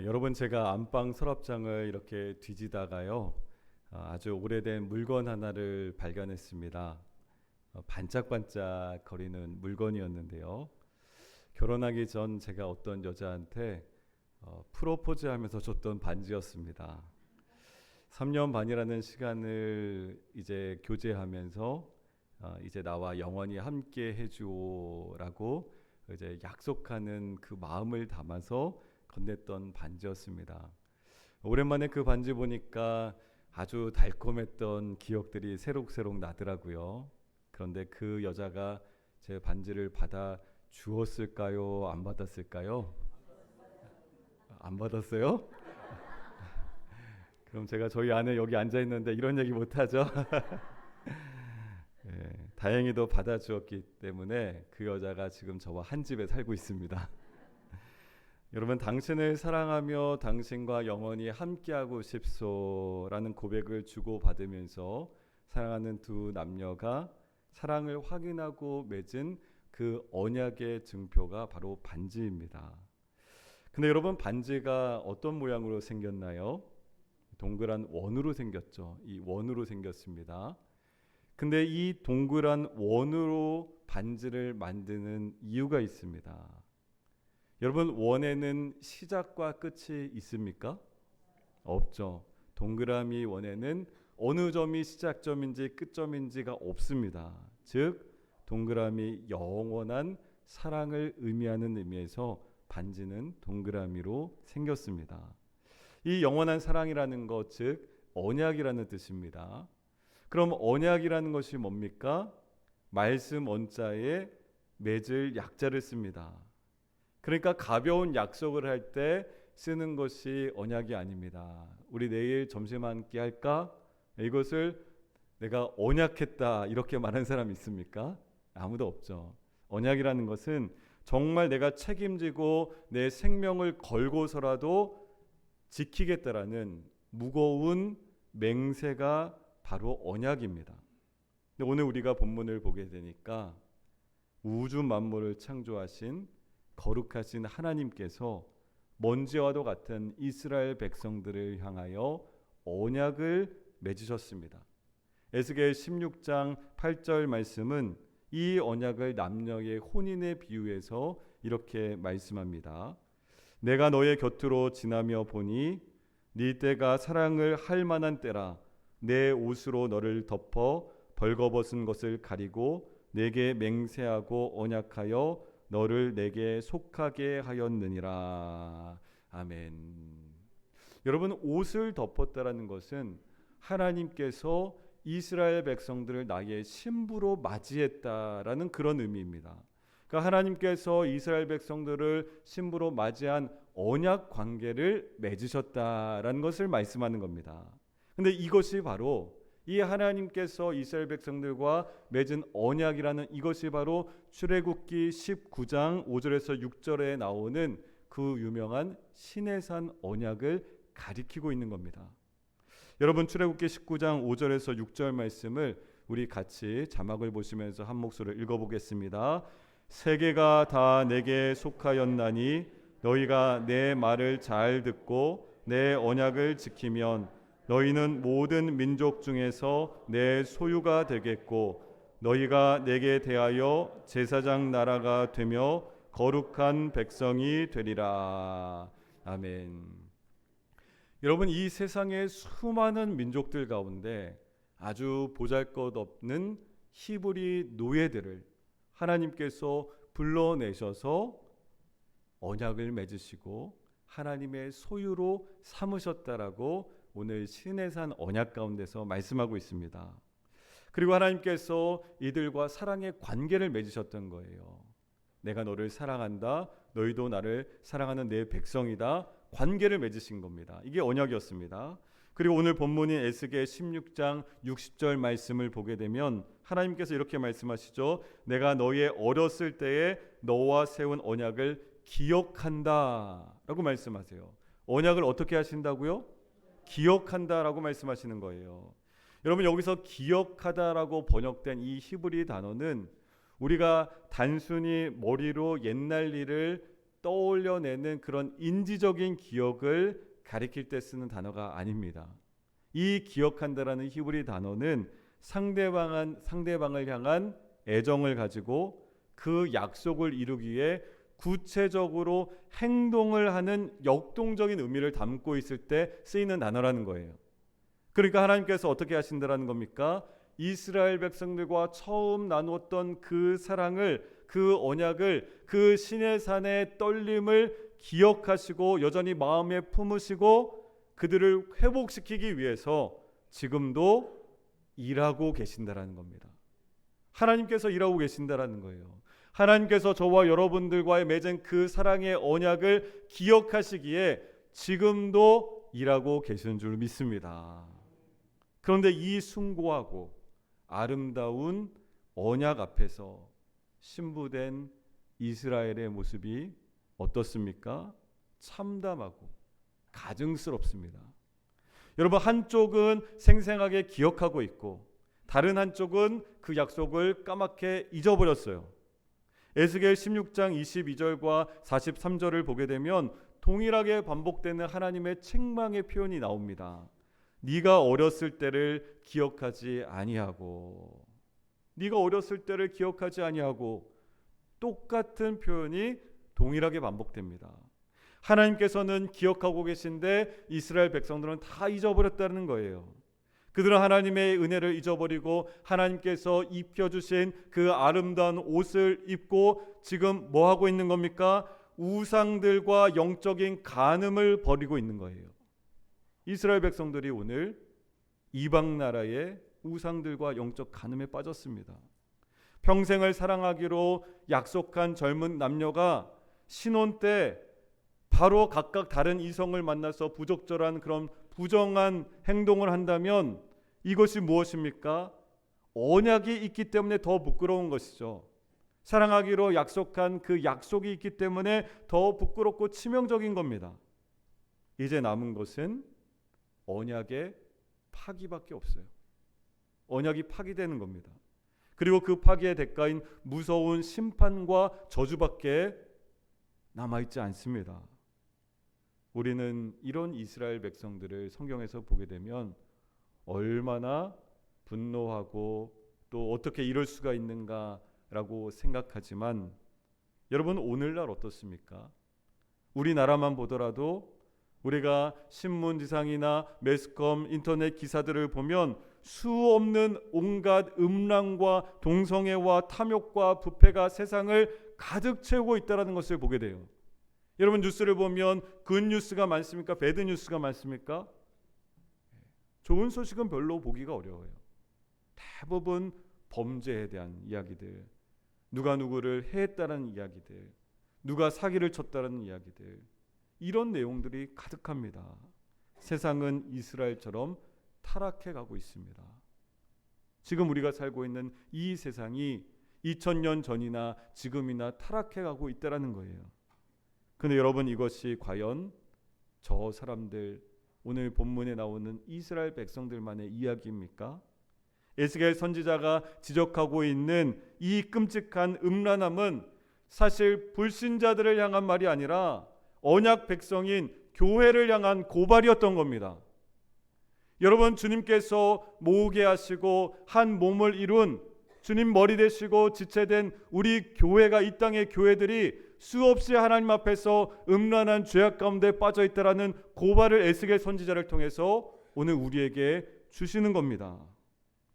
여러분, 제가 안방 서랍장을 이렇게 뒤지다가요, 아주 오래된 물건 하나를 발견했습니다. 반짝반짝 거리는 물건이었는데요. 결혼하기 전 제가 어떤 여자한테 프로포즈 하면서 줬던 반지였습니다. 3년 반이라는 시간을 이제 교제하면서 이제 나와 영원히 함께 해주오라고 이제 약속하는 그 마음을 담아서 건넸던 반지였습니다. 오랜만에 그 반지 보니까 아주 달콤했던 기억들이 새록새록 나더라고요. 그런데 그 여자가 제 반지를 받아 주었을까요? 안 받았을까요? 안 받았어요? 그럼 제가 저희 아내 여기 앉아 있는데 이런 얘기 못 하죠. 다행히도 받아 주었기 때문에 그 여자가 지금 저와 한 집에 살고 있습니다. 여러분, 당신을 사랑하며 당신과 영원히 함께하고 싶소라는 고백을 주고받으면서 사랑하는 두 남녀가 사랑을 확인하고 맺은 그 언약의 증표가 바로 반지입니다. 근데 여러분, 반지가 어떤 모양으로 생겼나요? 동그란 원으로 생겼죠. 이 원으로 생겼습니다. 근데 이 동그란 원으로 반지를 만드는 이유가 있습니다. 여러분, 원에는 시작과 끝이 있습니까? 없죠. 동그라미 원에는 어느 점이 시작점인지 끝점인지가 없습니다. 즉, 동그라미 영원한 사랑을 의미하는 의미에서 반지는 동그라미로 생겼습니다. 이 영원한 사랑이라는 것, 즉 언약이라는 뜻입니다. 그럼 언약이라는 것이 뭡니까? 말씀 원자에 맺을 약자를 씁니다. 그러니까 가벼운 약속을 할 때 쓰는 것이 언약이 아닙니다. 우리 내일 점심 한 끼 할까? 이것을 내가 언약했다 이렇게 말하는 사람 있습니까? 아무도 없죠. 언약이라는 것은 정말 내가 책임지고 내 생명을 걸고서라도 지키겠다라는 무거운 맹세가 바로 언약입니다. 근데 오늘 우리가 본문을 보게 되니까 우주 만물을 창조하신 거룩하신 하나님께서 먼지와도 같은 이스라엘 백성들을 향하여 언약을 맺으셨습니다. 에스겔 16장 8절 말씀은 이 언약을 남녀의 혼인에 비유해서 이렇게 말씀합니다. 내가 너의 곁으로 지나며 보니 네 때가 사랑을 할 만한 때라. 내 옷으로 너를 덮어 벌거벗은 것을 가리고 내게 맹세하고 언약하여 너를 내게 속하게 하였느니라. 아멘. 여러분, 옷을 덮었다라는 것은 하나님께서 이스라엘 백성들을 나의 신부로 맞이했다라는 그런 의미입니다. 그러니까 하나님께서 이스라엘 백성들을 신부로 맞이한 언약 관계를 맺으셨다라는 것을 말씀하는 겁니다. 근데 이것이 바로 이 하나님께서 이스라엘 백성들과 맺은 언약이라는 이것이 바로 출애굽기 19장 5절에서 6절에 나오는 그 유명한 시내산 언약을 가리키고 있는 겁니다. 여러분, 출애굽기 19장 5절에서 6절 말씀을 우리 같이 자막을 보시면서 한 목소리로 읽어보겠습니다. 세계가 다 내게 속하였나니 너희가 내 말을 잘 듣고 내 언약을 지키면 너희는 모든 민족 중에서 내 소유가 되겠고 너희가 내게 대하여 제사장 나라가 되며 거룩한 백성이 되리라. 아멘. 여러분, 이 세상의 수많은 민족들 가운데 아주 보잘것없는 히브리 노예들을 하나님께서 불러내셔서 언약을 맺으시고 하나님의 소유로 삼으셨다라고 오늘 시내산 언약 가운데서 말씀하고 있습니다. 그리고 하나님께서 이들과 사랑의 관계를 맺으셨던 거예요. 내가 너를 사랑한다. 너희도 나를 사랑하는 내 백성이다. 관계를 맺으신 겁니다. 이게 언약이었습니다. 그리고 오늘 본문인 에스겔 16장 60절 말씀을 보게 되면 하나님께서 이렇게 말씀하시죠. 내가 너의 어렸을 때에 너와 세운 언약을 기억한다 라고 말씀하세요. 언약을 어떻게 하신다고요? 기억한다라고 말씀하시는 거예요. 여러분, 여기서 기억하다라고 번역된 이 히브리 단어는 우리가 단순히 머리로 옛날 일을 떠올려내는 그런 인지적인 기억을 가리킬 때 쓰는 단어가 아닙니다. 이 기억한다라는 히브리 단어는 상대방을 향한 애정을 가지고 그 약속을 이루기 위해 구체적으로 행동을 하는 역동적인 의미를 담고 있을 때 쓰이는 단어라는 거예요. 그러니까 하나님께서 어떻게 하신다라는 겁니까? 이스라엘 백성들과 처음 나누었던 그 사랑을, 그 언약을, 그 시내산의 떨림을 기억하시고 여전히 마음에 품으시고 그들을 회복시키기 위해서 지금도 일하고 계신다라는 겁니다. 하나님께서 일하고 계신다라는 거예요. 하나님께서 저와 여러분들과의 맺은 그 사랑의 언약을 기억하시기에 지금도 일하고 계시는 줄 믿습니다. 그런데 이 숭고하고 아름다운 언약 앞에서 신부된 이스라엘의 모습이 어떻습니까? 참담하고 가증스럽습니다. 여러분, 한쪽은 생생하게 기억하고 있고 다른 한쪽은 그 약속을 까맣게 잊어버렸어요. 에스겔 16장 22절과 43절을 보게 되면 동일하게 반복되는 하나님의 책망의 표현이 나옵니다. 네가 어렸을 때를 기억하지 아니하고, 네가 어렸을 때를 기억하지 아니하고, 똑같은 표현이 동일하게 반복됩니다. 하나님께서는 기억하고 계신데 이스라엘 백성들은 다 잊어버렸다는 거예요. 그들은 하나님의 은혜를 잊어버리고 하나님께서 입혀주신 그 아름다운 옷을 입고 지금 뭐 하고 있는 겁니까? 우상들과 영적인 간음을 벌이고 있는 거예요. 이스라엘 백성들이 오늘 이방 나라의 우상들과 영적 간음에 빠졌습니다. 평생을 사랑하기로 약속한 젊은 남녀가 신혼 때 바로 각각 다른 이성을 만나서 부적절한 그런 부정한 행동을 한다면 이것이 무엇입니까? 언약이 있기 때문에 더 부끄러운 것이죠. 사랑하기로 약속한 그 약속이 있기 때문에 더 부끄럽고 치명적인 겁니다. 이제 남은 것은 언약의 파기밖에 없어요. 언약이 파기되는 겁니다. 그리고 그 파기의 대가인 무서운 심판과 저주밖에 남아있지 않습니다. 우리는 이런 이스라엘 백성들을 성경에서 보게 되면 얼마나 분노하고 또 어떻게 이럴 수가 있는가라고 생각하지만 여러분, 오늘날 어떻습니까? 우리나라만 보더라도 우리가 신문지상이나 매스컴, 인터넷 기사들을 보면 수 없는 온갖 음란과 동성애와 탐욕과 부패가 세상을 가득 채우고 있다는 것을 보게 돼요. 여러분, 뉴스를 보면 굿 뉴스가 많습니까? 배드 뉴스가 많습니까? 좋은 소식은 별로 보기가 어려워요. 대부분 범죄에 대한 이야기들, 누가 누구를 해했다는 이야기들, 누가 사기를 쳤다는 이야기들, 이런 내용들이 가득합니다. 세상은 이스라엘처럼 타락해 가고 있습니다. 지금 우리가 살고 있는 이 세상이 2000년 전이나 지금이나 타락해 가고 있다는 거예요. 근데 여러분, 이것이 과연 저 사람들, 오늘 본문에 나오는 이스라엘 백성들만의 이야기입니까? 에스겔 선지자가 지적하고 있는 이 끔찍한 음란함은 사실 불신자들을 향한 말이 아니라 언약 백성인 교회를 향한 고발이었던 겁니다. 여러분, 주님께서 모으게 하시고 한 몸을 이룬 주님 머리 되시고 지체된 우리 교회가, 이 땅의 교회들이 수없이 하나님 앞에서 음란한 죄악 가운데 빠져 있다라는 고발을 에스겔 선지자를 통해서 오늘 우리에게 주시는 겁니다.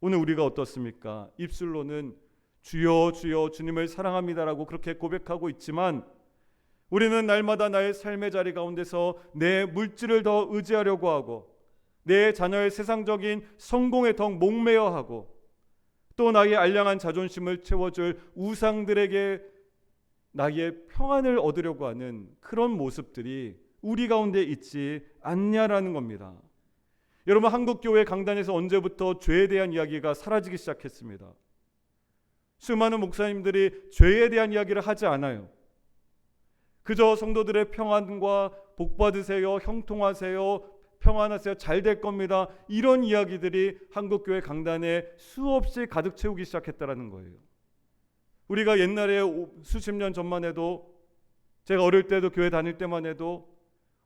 오늘 우리가 어떻습니까? 입술로는 주여 주여 주님을 사랑합니다라고 그렇게 고백하고 있지만 우리는 날마다 나의 삶의 자리 가운데서 내 물질을 더 의지하려고 하고 내 자녀의 세상적인 성공에 더 목매어 하고 또 나의 알량한 자존심을 채워줄 우상들에게 나의 평안을 얻으려고 하는 그런 모습들이 우리 가운데 있지 않냐라는 겁니다. 여러분, 한국교회 강단에서 언제부터 죄에 대한 이야기가 사라지기 시작했습니다. 수많은 목사님들이 죄에 대한 이야기를 하지 않아요. 그저 성도들의 평안과 복 받으세요, 형통하세요, 평안하세요, 잘 될 겁니다, 이런 이야기들이 한국교회 강단에 수없이 가득 채우기 시작했다는 거예요. 우리가 옛날에 수십 년 전만 해도 제가 어릴 때도 교회 다닐 때만 해도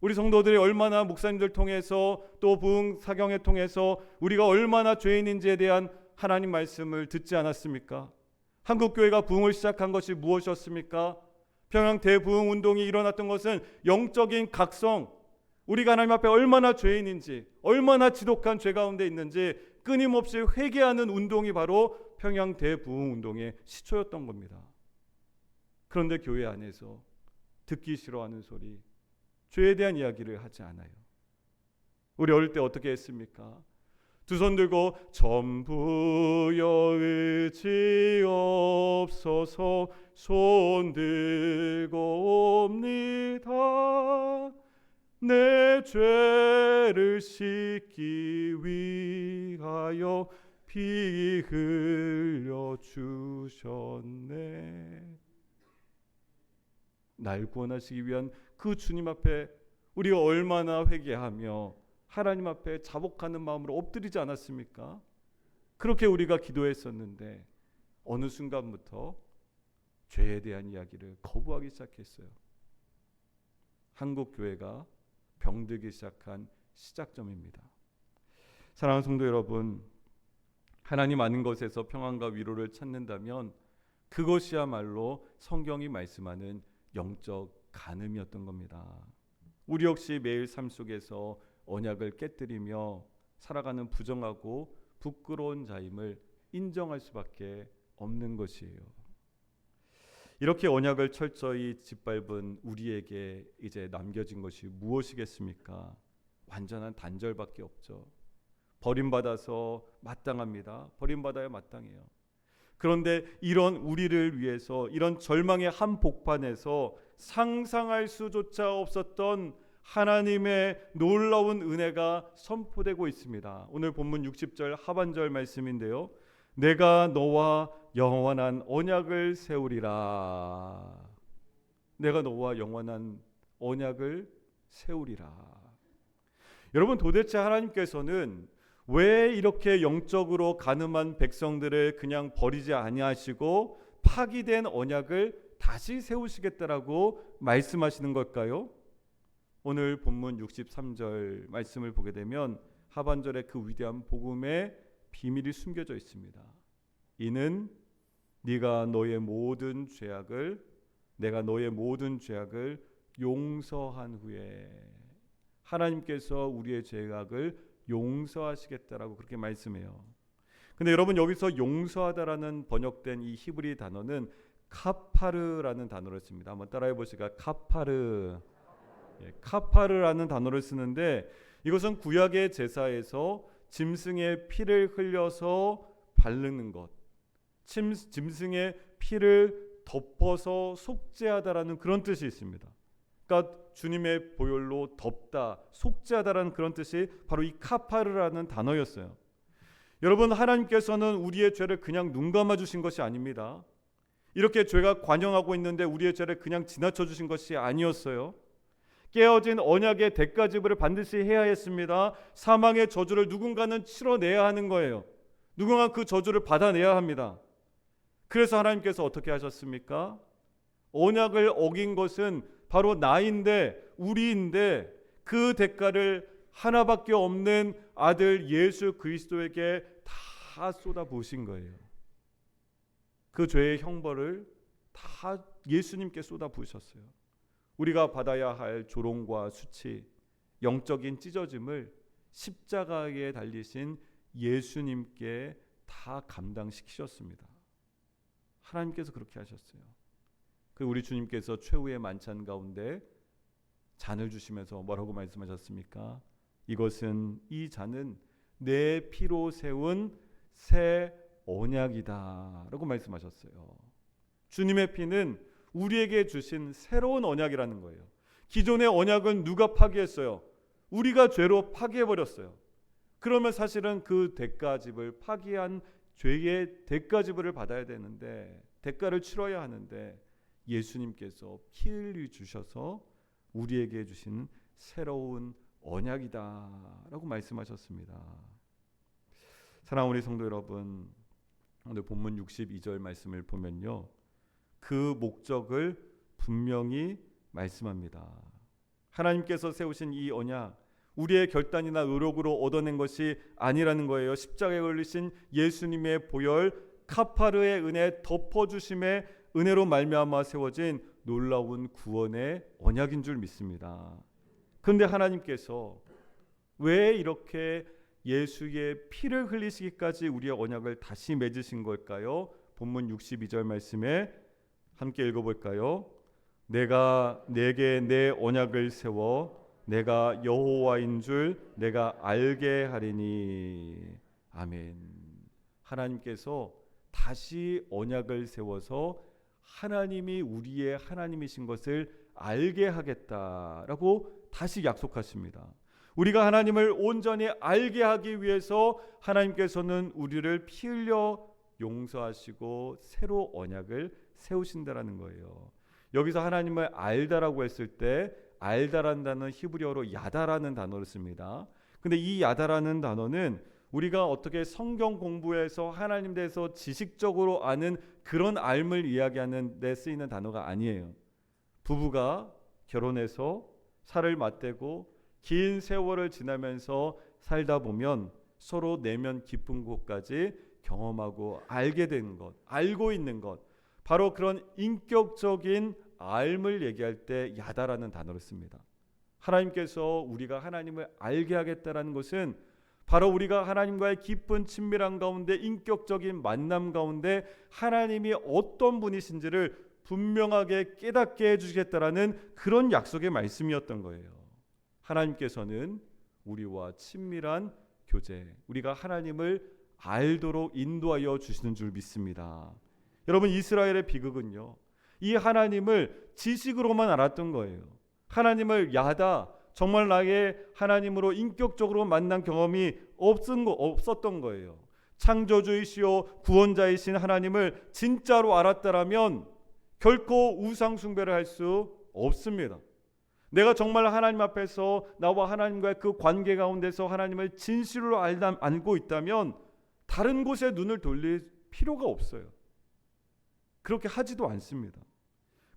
우리 성도들이 얼마나 목사님들 통해서 또 부흥 사경회 통해서 우리가 얼마나 죄인인지에 대한 하나님 말씀을 듣지 않았습니까? 한국교회가 부흥을 시작한 것이 무엇이었습니까? 평양 대부흥 운동이 일어났던 것은 영적인 각성, 우리가 하나님 앞에 얼마나 죄인인지, 얼마나 지독한 죄 가운데 있는지 끊임없이 회개하는 운동이 바로 평양 대부흥 운동의 시초였던 겁니다. 그런데 교회 안에서 듣기 싫어하는 소리, 죄에 대한 이야기를 하지 않아요. 우리 어릴 때 어떻게 했습니까? 두 손 들고 전부여 의지없어서 손 들고 옵니다. 내 죄를 씻기 위하여 피 흘려 주셨네. 날 구원하시기 위한 그 주님 앞에 우리가 얼마나 회개하며 하나님 앞에 자복하는 마음으로 엎드리지 않았습니까? 그렇게 우리가 기도했었는데 어느 순간부터 죄에 대한 이야기를 거부하기 시작했어요. 한국 교회가 병들기 시작한 시작점입니다. 사랑하는 성도 여러분, 하나님 아는 것에서 평안과 위로를 찾는다면 그것이야말로 성경이 말씀하는 영적 간음이었던 겁니다. 우리 역시 매일 삶 속에서 언약을 깨뜨리며 살아가는 부정하고 부끄러운 자임을 인정할 수밖에 없는 것이에요. 이렇게 언약을 철저히 짓밟은 우리에게 이제 남겨진 것이 무엇이겠습니까? 완전한 단절밖에 없죠. 버림받아서 마땅합니다. 버림받아야 마땅해요. 그런데 이런 우리를 위해서 이런 절망의 한복판에서 상상할 수조차 없었던 하나님의 놀라운 은혜가 선포되고 있습니다. 오늘 본문 60절 하반절 말씀인데요. 내가 너와 영원한 언약을 세우리라. 내가 너와 영원한 언약을 세우리라. 여러분, 도대체 하나님께서는 왜 이렇게 영적으로 간음한 백성들을 그냥 버리지 아니하시고 파기된 언약을 다시 세우시겠다라고 말씀하시는 걸까요? 오늘 본문 63절 말씀을 보게 되면 하반절에 그 위대한 복음의 비밀이 숨겨져 있습니다. 이는 네가 너의 모든 죄악을 내가 너의 모든 죄악을 용서한 후에 하나님께서 우리의 죄악을 용서하시겠다라고 그렇게 말씀해요. 근데 여러분, 여기서 용서하다라는 번역된 이 히브리 단어는 카파르라는 단어를 씁니다. 한번 따라해 보실까요? 카파르. 카파르라는 단어를 쓰는데 이것은 구약의 제사에서 짐승의 피를 흘려서 바르는 것, 짐승의 피를 덮어서 속죄하다라는 그런 뜻이 있습니다. 그러니까 주님의 보혈로 덮다, 속죄하다라는 그런 뜻이 바로 이 카파르라는 단어였어요. 여러분, 하나님께서는 우리의 죄를 그냥 눈 감아 주신 것이 아닙니다. 이렇게 죄가 관영하고 있는데 우리의 죄를 그냥 지나쳐 주신 것이 아니었어요. 깨어진 언약의 대가 지불을 반드시 해야 했습니다. 사망의 저주를 누군가는 치러내야 하는 거예요. 누군가 그 저주를 받아내야 합니다. 그래서 하나님께서 어떻게 하셨습니까? 언약을 어긴 것은 바로 나인데, 우리인데 그 대가를 하나밖에 없는 아들 예수 그리스도에게 다 쏟아부으신 거예요. 그 죄의 형벌을 다 예수님께 쏟아부으셨어요. 우리가 받아야 할 조롱과 수치, 영적인 찢어짐을 십자가에 달리신 예수님께 다 감당시키셨습니다. 하나님께서 그렇게 하셨어요. 그 우리 주님께서 최후의 만찬 가운데 잔을 주시면서 뭐라고 말씀하셨습니까? 이것은, 이 잔은 내 피로 세운 새 언약이다 라고 말씀하셨어요. 주님의 피는 우리에게 주신 새로운 언약이라는 거예요. 기존의 언약은 누가 파기했어요? 우리가 죄로 파기해버렸어요. 그러면 사실은 그 대가집을, 파기한 죄의 대가지불을 받아야 되는데, 대가를 치러야 하는데 예수님께서 피 흘려 주셔서 우리에게 주신 새로운 언약이다 라고 말씀하셨습니다. 사랑하는 우리 성도 여러분, 오늘 본문 62절 말씀을 보면요, 그 목적을 분명히 말씀합니다. 하나님께서 세우신 이 언약, 우리의 결단이나 노력으로 얻어낸 것이 아니라는 거예요. 십자가에 걸리신 예수님의 보혈, 카파르의 은혜, 덮어주심의 은혜로 말미암아 세워진 놀라운 구원의 언약인 줄 믿습니다. 그런데 하나님께서 왜 이렇게 예수의 피를 흘리시기까지 우리의 언약을 다시 맺으신 걸까요? 본문 62절 말씀에 함께 읽어볼까요? 내가 내게 내 언약을 세워 내가 여호와인 줄 내가 알게 하리니. 아멘. 하나님께서 다시 언약을 세워서 하나님이 우리의 하나님이신 것을 알게 하겠다라고 다시 약속하십니다. 우리가 하나님을 온전히 알게 하기 위해서 하나님께서는 우리를 피 흘려 용서하시고 새로 언약을 세우신다라는 거예요. 여기서 하나님을 알다라고 했을 때 알다라는 단어는 히브리어로 야다라는 단어를 씁니다. 근데 이 야다라는 단어는 우리가 어떻게 성경 공부에서 하나님 대해서 지식적으로 아는 그런 알을 이야기하는 데 쓰이는 단어가 아니에요. 부부가 결혼해서 살을 맞대고 긴 세월을 지나면서 살다 보면 서로 내면 깊은 곳까지 경험하고 알게 되는 것, 알고 있는 것, 바로 그런 인격적인 알을 얘기할 때 야다라는 단어를 씁니다. 하나님께서 우리가 하나님을 알게 하겠다라는 것은 바로 우리가 하나님과의 깊은 친밀한 가운데 인격적인 만남 가운데 하나님이 어떤 분이신지를 분명하게 깨닫게 해주시겠다라는 그런 약속의 말씀이었던 거예요. 하나님께서는 우리와 친밀한 교제, 우리가 하나님을 알도록 인도하여 주시는 줄 믿습니다. 여러분, 이스라엘의 비극은요, 이 하나님을 지식으로만 알았던 거예요. 하나님을 야다, 정말 나의 하나님으로 인격적으로 만난 경험이 없었던 거예요. 창조주이시오 구원자이신 하나님을 진짜로 알았다라면 결코 우상 숭배를 할 수 없습니다. 내가 정말 하나님 앞에서 나와 하나님과의 그 관계 가운데서 하나님을 진실로 알고 있다면 다른 곳에 눈을 돌릴 필요가 없어요. 그렇게 하지도 않습니다.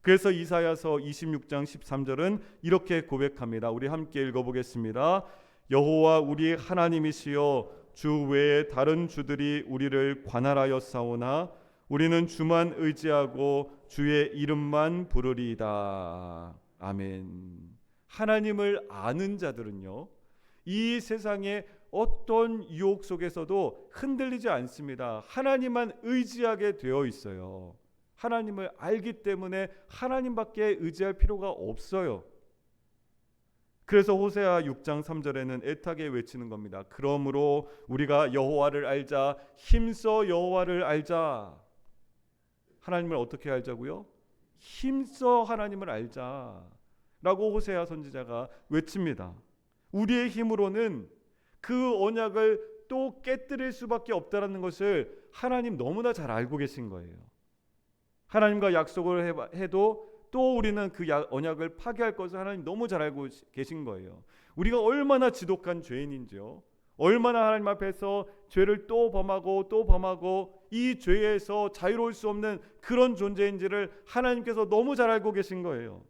그래서 이사야서 26장 13절은 이렇게 고백합니다. 우리 함께 읽어보겠습니다. 여호와 우리 하나님이시여 주 외에 다른 주들이 우리를 관할하여 싸우나 우리는 주만 의지하고 주의 이름만 부르리이다. 아멘. 하나님을 아는 자들은요, 이 세상의 어떤 유혹 속에서도 흔들리지 않습니다. 하나님만 의지하게 되어 있어요. 하나님을 알기 때문에 하나님밖에 의지할 필요가 없어요. 그래서 호세아 6장 3절에는 애타게 외치는 겁니다. 그러므로 우리가 여호와를 알자, 힘써 여호와를 알자. 하나님을 어떻게 알자고요? 힘써 하나님을 알자 라고 호세아 선지자가 외칩니다. 우리의 힘으로는 그 언약을 또 깨뜨릴 수밖에 없다는 것을 하나님 너무나 잘 알고 계신 거예요. 하나님과 약속을 해도 또 우리는 그 언약을 파괴할 것을 하나님 너무 잘 알고 계신 거예요. 우리가 얼마나 지독한 죄인인지요, 얼마나 하나님 앞에서 죄를 또 범하고 이 죄에서 자유로울 수 없는 그런 존재인지를 하나님께서 너무 잘 알고 계신 거예요.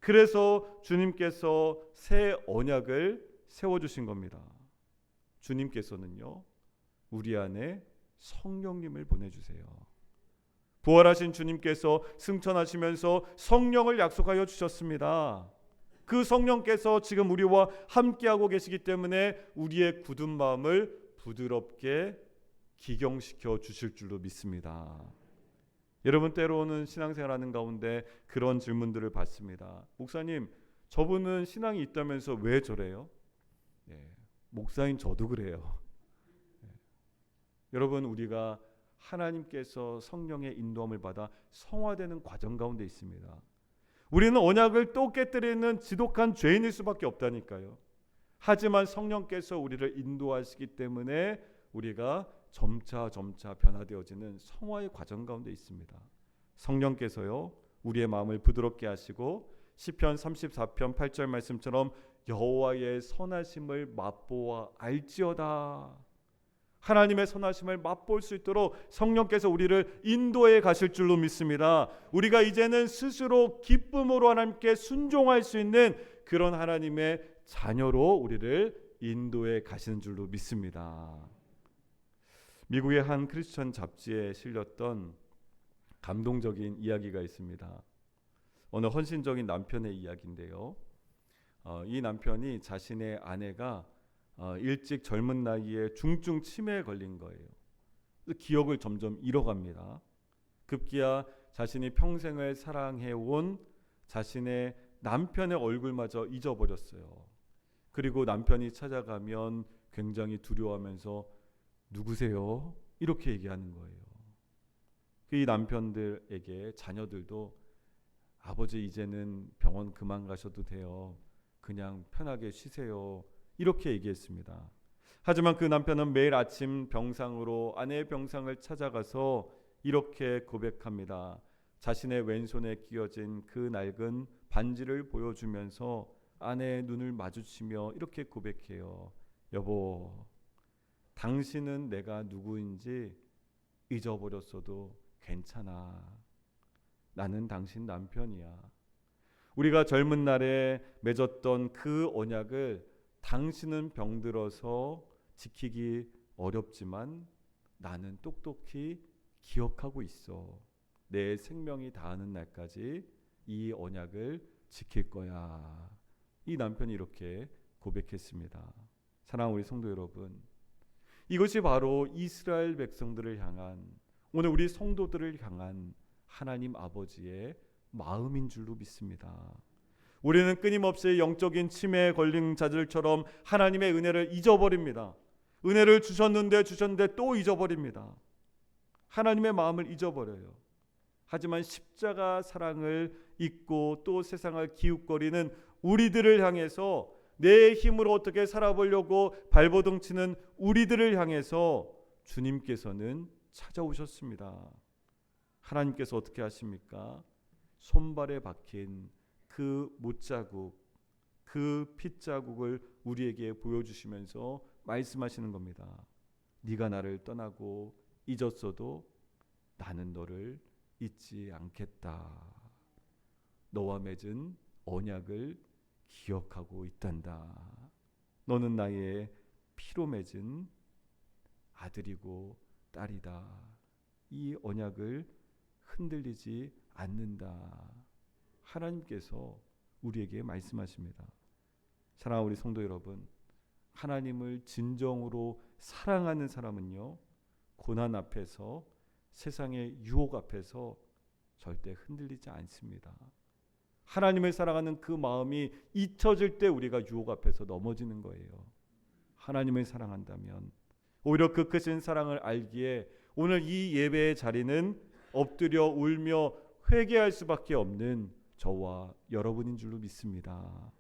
그래서 주님께서 새 언약을 세워주신 겁니다. 주님께서는요, 우리 안에 성령님을 보내주세요. 부활하신 주님께서 승천하시면서 성령을 약속하여 주셨습니다. 그 성령께서 지금 우리와 함께하고 계시기 때문에 우리의 굳은 마음을 부드럽게 기경시켜 주실 줄로 믿습니다. 여러분, 때로는 신앙생활하는 가운데 그런 질문들을 받습니다. 목사님, 저분은 신앙이 있다면서 왜 저래요? 목사인 저도 그래요. 여러분, 우리가 하나님께서 성령의 인도함을 받아 성화되는 과정 가운데 있습니다. 우리는 언약을 또 깨뜨리는 지독한 죄인일 수밖에 없다니까요. 하지만 성령께서 우리를 인도하시기 때문에 우리가 점차 변화되어지는 성화의 과정 가운데 있습니다. 성령께서요, 우리의 마음을 부드럽게 하시고 시편 34편 8절 말씀처럼 여호와의 선하심을 맛보아 알지어다. 하나님의 선하심을 맛볼 수 있도록 성령께서 우리를 인도해 가실 줄로 믿습니다. 우리가 이제는 스스로 기쁨으로 하나님께 순종할 수 있는 그런 하나님의 자녀로 우리를 인도해 가시는 줄로 믿습니다. 미국의 한 크리스천 잡지에 실렸던 감동적인 이야기가 있습니다. 어느 헌신적인 남편의 이야기인데요. 이 남편이 자신의 아내가 일찍 젊은 나이에 중증 치매에 걸린 거예요. 기억을 점점 잃어갑니다. 급기야 자신이 평생을 사랑해온 자신의 남편의 얼굴마저 잊어버렸어요. 그리고 남편이 찾아가면 굉장히 두려워하면서 누구세요? 이렇게 얘기하는 거예요. 이 남편들에게 자녀들도 아버지 이제는 병원 그만 가셔도 돼요. 그냥 편하게 쉬세요. 이렇게 얘기했습니다. 하지만 그 남편은 매일 아침 병상으로 아내의 병상을 찾아가서 이렇게 고백합니다. 자신의 왼손에 끼어진 그 낡은 반지를 보여주면서 아내의 눈을 마주치며 이렇게 고백해요. 여보, 당신은 내가 누구인지 잊어버렸어도 괜찮아. 나는 당신 남편이야. 우리가 젊은 날에 맺었던 그 언약을 당신은 병들어서 지키기 어렵지만 나는 똑똑히 기억하고 있어. 내 생명이 다하는 날까지 이 언약을 지킬 거야. 이 남편이 이렇게 고백했습니다. 사랑하는 우리 성도 여러분, 이것이 바로 이스라엘 백성들을 향한, 오늘 우리 성도들을 향한 하나님 아버지의 마음인 줄로 믿습니다. 우리는 끊임없이 영적인 치매에 걸린 자들처럼 하나님의 은혜를 잊어버립니다. 은혜를 주셨는데 또 잊어버립니다. 하나님의 마음을 잊어버려요. 하지만 십자가 사랑을 잊고 또 세상을 기웃거리는 우리들을 향해서, 내 힘으로 어떻게 살아보려고 발버둥 치는 우리들을 향해서 주님께서는 찾아오셨습니다. 하나님께서 어떻게 하십니까? 손발에 박힌 그 못자국, 그 핏자국을 우리에게 보여주시면서 말씀하시는 겁니다. 네가 나를 떠나고 잊었어도 나는 너를 잊지 않겠다. 너와 맺은 언약을 기억하고 있단다. 너는 나의 피로 맺은 아들이고 딸이다. 이 언약을 흔들리지 않는다. 하나님께서 우리에게 말씀하십니다. 사랑하는 우리 성도 여러분, 하나님을 진정으로 사랑하는 사람은요, 고난 앞에서, 세상의 유혹 앞에서 절대 흔들리지 않습니다. 하나님을 사랑하는 그 마음이 잊혀질 때 우리가 유혹 앞에서 넘어지는 거예요. 하나님을 사랑한다면 오히려 그 크신 사랑을 알기에 오늘 이 예배의 자리는 엎드려 울며 회개할 수밖에 없는 저와 여러분인 줄로 믿습니다.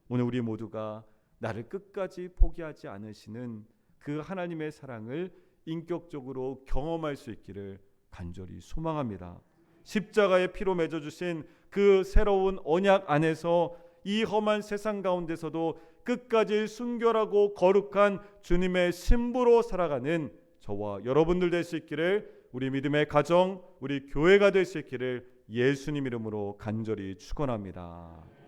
오늘 우리 모두가 나를 끝까지 포기하지 않으시는 그 하나님의 사랑을 인격적으로 경험할 수 있기를 간절히 소망합니다. 십자가의 피로 맺어주신 그 새로운 언약 안에서 이 험한 세상 가운데서도 끝까지 순결하고 거룩한 주님의 신부로 살아가는 저와 여러분들 될 수 있기를, 우리 믿음의 가정, 우리 교회가 될 수 있기를 예수님 이름으로 간절히 축원합니다.